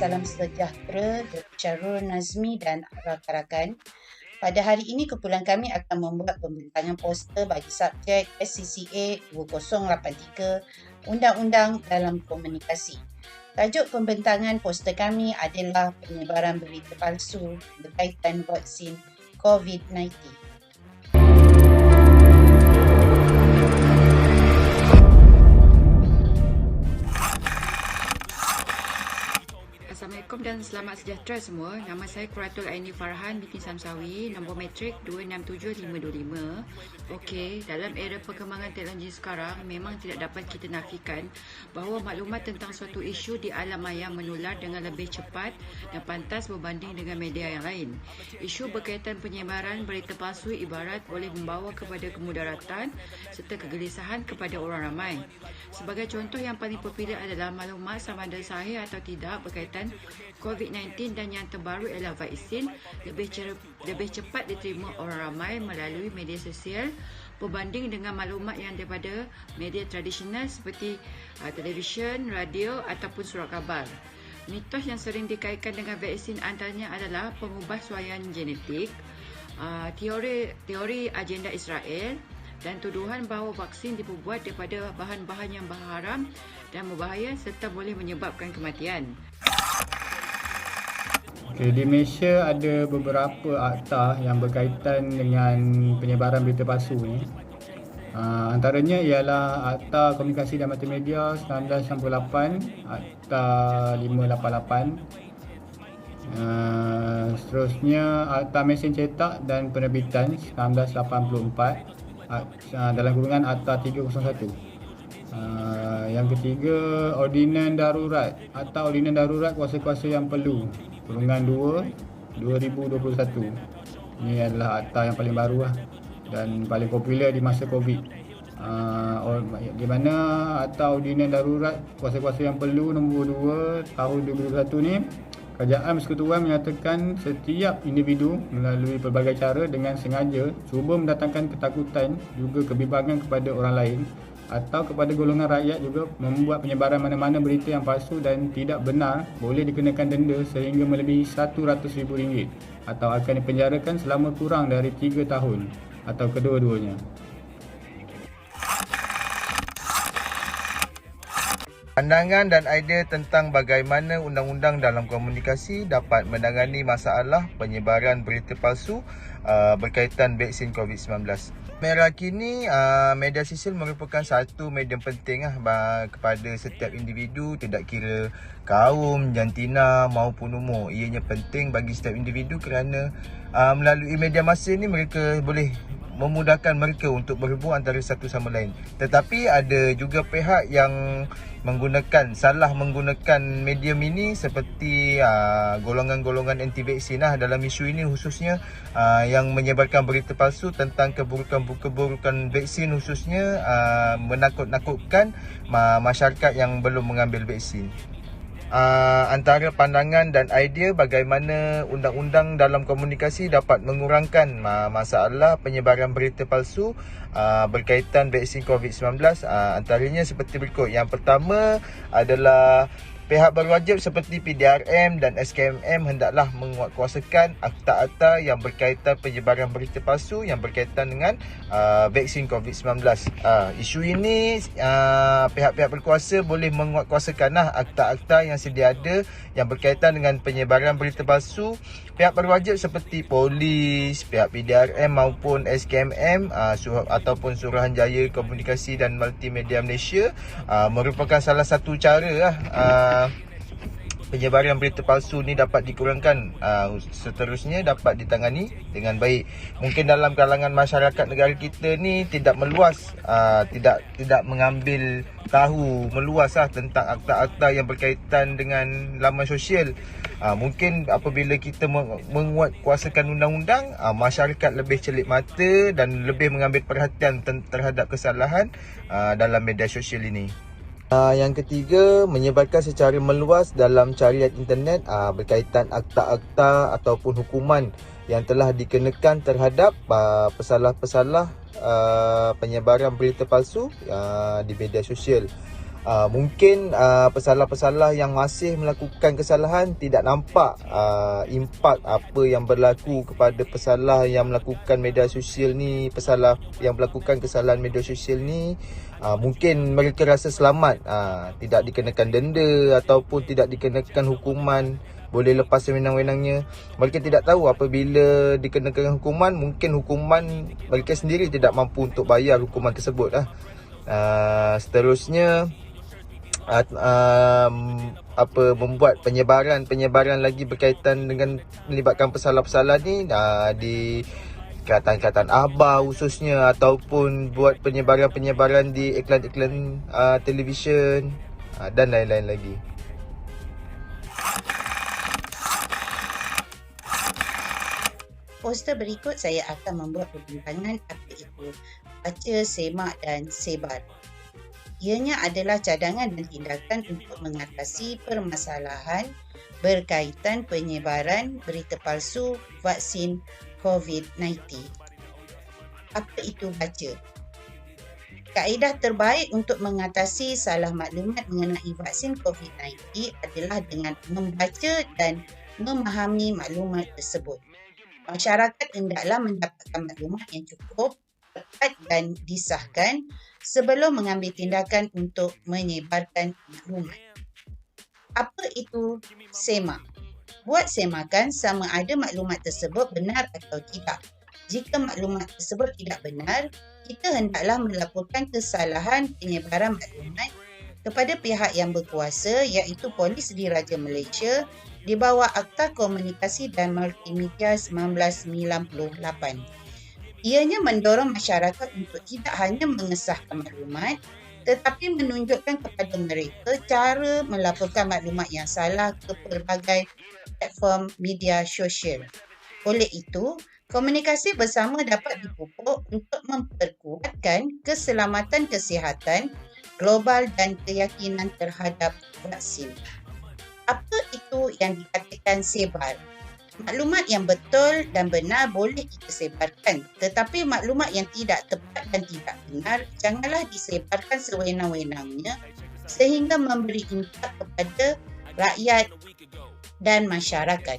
salam sejahtera Dr. Charul Nazmi dan rakan-rakan. Pada hari ini, kumpulan kami akan membuat pembentangan poster bagi subjek SCCA 2083 Undang-Undang dalam Komunikasi. Tajuk pembentangan poster kami adalah penyebaran berita palsu berkaitan vaksin COVID-19. Assalamualaikum dan selamat sejahtera semua. Nama saya Quratul Aini Farhan binti Samsawi, nombor matrik 267525. Okey, dalam era perkembangan teknologi sekarang, memang tidak dapat kita nafikan bahawa maklumat tentang suatu isu di alam maya menular dengan lebih cepat dan pantas berbanding dengan media yang lain. Isu berkaitan penyebaran berita palsu ibarat boleh membawa kepada kemudaratan serta kegelisahan kepada orang ramai. Sebagai contoh yang paling popular adalah maklumat sama ada sahih atau tidak berkaitan COVID-19 dan yang terbaru ialah vaksin lebih cepat diterima orang ramai melalui media sosial berbanding dengan maklumat yang daripada media tradisional seperti televisyen, radio ataupun surat khabar. Mitos yang sering dikaitkan dengan vaksin antaranya adalah pengubahsuaian genetik, teori agenda Israel dan tuduhan bahawa vaksin diperbuat daripada bahan-bahan yang haram dan berbahaya serta boleh menyebabkan kematian. Okay, di Malaysia ada beberapa akta yang berkaitan dengan penyebaran berita palsu ni. Antaranya ialah Akta Komunikasi dan Multimedia 1998, Akta 588. Seterusnya Akta Mesin Cetak dan Penerbitan 1984, dalam kurungan Akta 301. Yang ketiga, Ordinan Darurat, Akta Ordinan Darurat Kuasa-Kuasa yang Perlu, kurungan 2 2021. Ini adalah akta yang paling baru dan paling popular di masa Covid. Di mana Akta Ordinan Darurat Kuasa-Kuasa yang Perlu nombor 2 tahun 2021 ni, Kerajaan Persekutuan menyatakan setiap individu melalui pelbagai cara dengan sengaja cuba mendatangkan ketakutan juga kebimbangan kepada orang lain atau kepada golongan rakyat juga membuat penyebaran mana-mana berita yang palsu dan tidak benar boleh dikenakan denda sehingga melebihi RM100,000 atau akan dipenjarakan selama kurang dari 3 tahun atau kedua-duanya. Pandangan dan idea tentang bagaimana undang-undang dalam komunikasi dapat menangani masalah penyebaran berita palsu berkaitan vaksin COVID-19. Era kini, media sosial merupakan satu medium penting kepada setiap individu, tidak kira kaum, jantina maupun umur. Ianya penting bagi setiap individu kerana melalui media masa ini mereka boleh memudahkan mereka untuk berhubung antara satu sama lain. Tetapi ada juga pihak yang salah menggunakan medium ini seperti golongan-golongan anti vaksin dalam isu ini, khususnya yang menyebarkan berita palsu tentang keburukan vaksin, khususnya menakut-nakutkan masyarakat yang belum mengambil vaksin. Antara pandangan dan idea bagaimana undang-undang dalam komunikasi dapat mengurangkan masalah penyebaran berita palsu berkaitan vaksin COVID-19, antaranya seperti berikut. Yang pertama adalah pihak berwajib seperti PDRM dan SKMM hendaklah menguatkuasakan akta-akta yang berkaitan penyebaran berita palsu yang berkaitan dengan vaksin COVID-19. Isu ini pihak-pihak berkuasa boleh menguatkuasakan akta-akta yang sedia ada yang berkaitan dengan penyebaran berita palsu. Pihak berwajib seperti polis, pihak PDRM maupun SKMM ataupun Suruhanjaya Komunikasi dan Multimedia Malaysia merupakan salah satu cara penyebaran berita palsu ni dapat dikurangkan, seterusnya dapat ditangani dengan baik. Mungkin dalam kalangan masyarakat negara kita ni tidak meluas, tidak mengambil tahu meluas tentang akta-akta yang berkaitan dengan laman sosial. Mungkin apabila kita menguatkuasakan undang-undang, masyarakat lebih celik mata dan lebih mengambil perhatian terhadap kesalahan dalam media sosial ini. Yang ketiga, menyebarkan secara meluas dalam carian internet berkaitan akta-akta ataupun hukuman yang telah dikenakan terhadap pesalah-pesalah penyebaran berita palsu di media sosial. Mungkin pesalah-pesalah yang masih melakukan kesalahan tidak nampak impak apa yang berlaku kepada pesalah yang melakukan media sosial ni, pesalah yang melakukan kesalahan media sosial ni. Mungkin mereka rasa selamat, tidak dikenakan denda ataupun tidak dikenakan hukuman, boleh lepas sewenang-wenangnya. Mereka tidak tahu apabila dikenakan hukuman, mungkin hukuman mereka sendiri tidak mampu untuk bayar hukuman tersebut. Seterusnya membuat penyebaran lagi berkaitan dengan melibatkan pesalah-pesalah ni di kelatan-kelatan Aba khususnya, ataupun buat penyebaran di iklan-iklan televisyen dan lain-lain lagi. Poster berikut saya akan membuat perbincangan apa itu baca, semak dan sebar. Ianya adalah cadangan dan tindakan untuk mengatasi permasalahan berkaitan penyebaran berita palsu vaksin COVID-19. Apa itu baca? Kaedah terbaik untuk mengatasi salah maklumat mengenai vaksin COVID-19 adalah dengan membaca dan memahami maklumat tersebut. Masyarakat hendaklah mendapatkan maklumat yang cukup, tepat dan disahkan sebelum mengambil tindakan untuk menyebarkan maklumat. Apa itu semak? Buat semakan sama ada maklumat tersebut benar atau tidak. Jika maklumat tersebut tidak benar, kita hendaklah melaporkan kesalahan penyebaran maklumat kepada pihak yang berkuasa iaitu Polis Diraja Malaysia di bawah Akta Komunikasi dan Multimedia 1998. Ianya mendorong masyarakat untuk tidak hanya mengesahkan maklumat tetapi menunjukkan kepada mereka cara melaporkan maklumat yang salah ke pelbagai platform media sosial. Oleh itu, komunikasi bersama dapat dipupuk untuk memperkuatkan keselamatan kesihatan global dan keyakinan terhadap vaksin. Apa itu yang dikatakan sebar? Maklumat yang betul dan benar boleh kita sebarkan, tetapi maklumat yang tidak tepat dan tidak benar janganlah disebarkan sewenang-wenangnya sehingga memberi impak kepada rakyat dan masyarakat.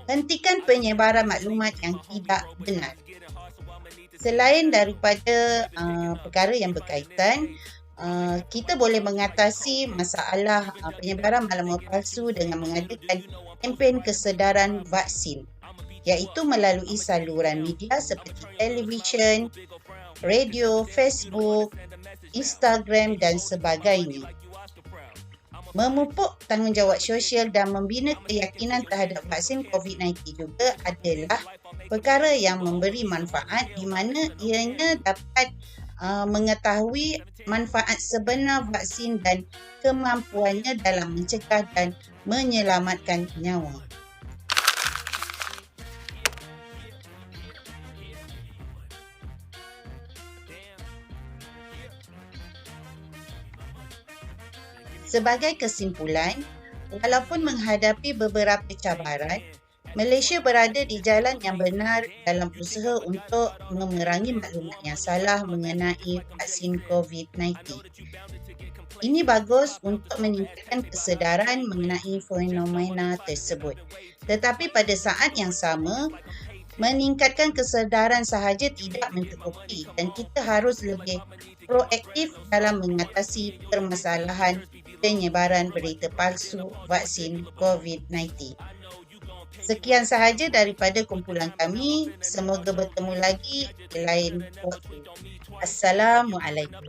Hentikan penyebaran maklumat yang tidak benar. Selain daripada perkara yang berkaitan, kita boleh mengatasi masalah penyebaran maklumat palsu dengan mengadakan kempen kesedaran vaksin, iaitu melalui saluran media seperti televisyen, radio, Facebook, Instagram dan sebagainya. Memupuk tanggungjawab sosial dan membina keyakinan terhadap vaksin COVID-19 juga adalah perkara yang memberi manfaat di mana ianya dapat mengetahui manfaat sebenar vaksin dan kemampuannya dalam mencegah dan menyelamatkan nyawa. Sebagai kesimpulan, walaupun menghadapi beberapa cabaran, Malaysia berada di jalan yang benar dalam usaha untuk memerangi maklumat yang salah mengenai vaksin COVID-19. Ini bagus untuk meningkatkan kesedaran mengenai fenomena tersebut. Tetapi pada saat yang sama, meningkatkan kesedaran sahaja tidak mencukupi dan kita harus lebih proaktif dalam mengatasi permasalahan penyebaran berita palsu vaksin COVID-19. Sekian sahaja daripada kumpulan kami. Semoga bertemu lagi di lain waktu. Assalamualaikum.